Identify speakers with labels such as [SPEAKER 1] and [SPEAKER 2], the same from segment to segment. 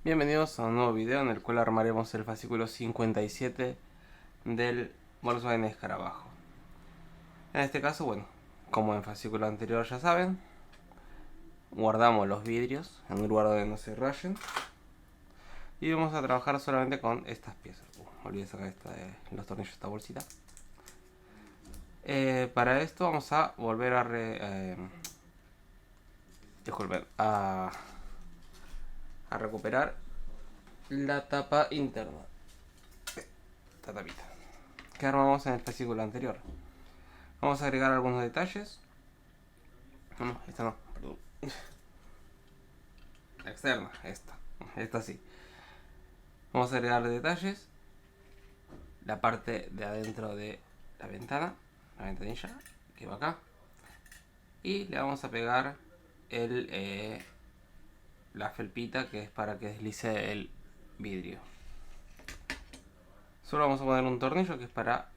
[SPEAKER 1] Bienvenidos a un nuevo video en el cual armaremos el fascículo 57 del Volkswagen Escarabajo. En este caso, bueno, como en el fascículo anterior ya saben, guardamos los vidrios en un lugar donde no se rayen y vamos a trabajar solamente con estas piezas. Me olvidé sacar los tornillos de esta bolsita. Para esto vamos a volver a recuperar la tapa interna, esta tapita que armamos en el fascículo anterior. Vamos a agregar algunos detalles. No, esta no, perdón. La externa, esta sí. Vamos a agregar detalles. La parte de adentro de la ventana, la ventanilla que va acá. Y le vamos a pegar la felpita que es para que deslice el vidrio. Solo vamos a poner un tornillo que es para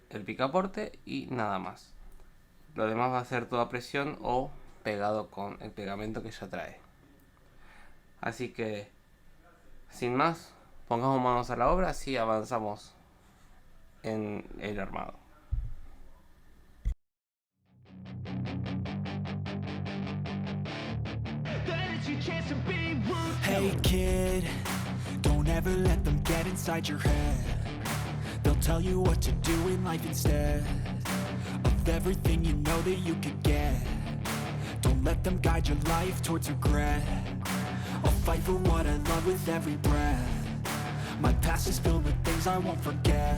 [SPEAKER 1] el picaporte y nada más. Lo demás va a ser toda presión o pegado con el pegamento que ya trae. Así que, sin más, pongamos manos a la obra, así avanzamos en el armado.
[SPEAKER 2] Hey kid, don't ever let them get inside your head. They'll tell you what to do in life instead of everything you know that you could get. Don't let them guide your life towards regret. I'll fight for what I love with every breath. My past is filled with things I won't forget.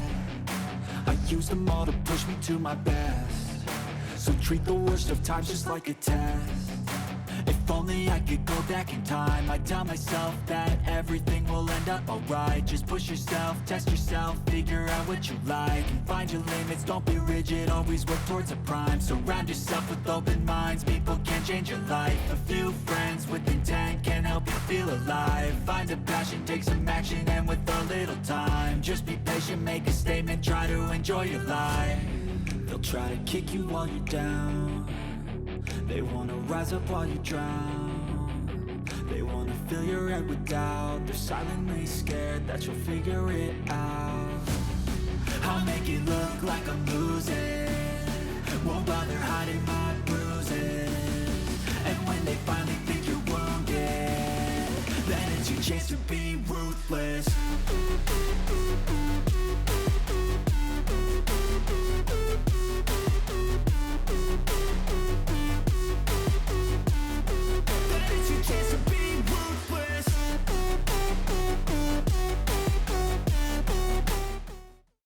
[SPEAKER 2] I use them all to push me to my best. So treat the worst of times just like a test. If only I could go back in time, I'd tell myself that everything will end up alright. Just push yourself, test yourself, figure out what you like, and find your limits, don't be rigid, always work towards a prime. Surround yourself with open minds, people can change your life. A few friends with intent can help you feel alive. Find a passion, take some action, and with a little time, just be patient, make a statement, try to enjoy your life. They'll try to kick you while you're down. They wanna rise up while you drown. They wanna fill your head with doubt. They're silently scared that you'll figure it out. I'll make it look like I'm losing. Won't bother hiding my bruises. And when they finally think you're wounded, then it's your chance to be ruthless.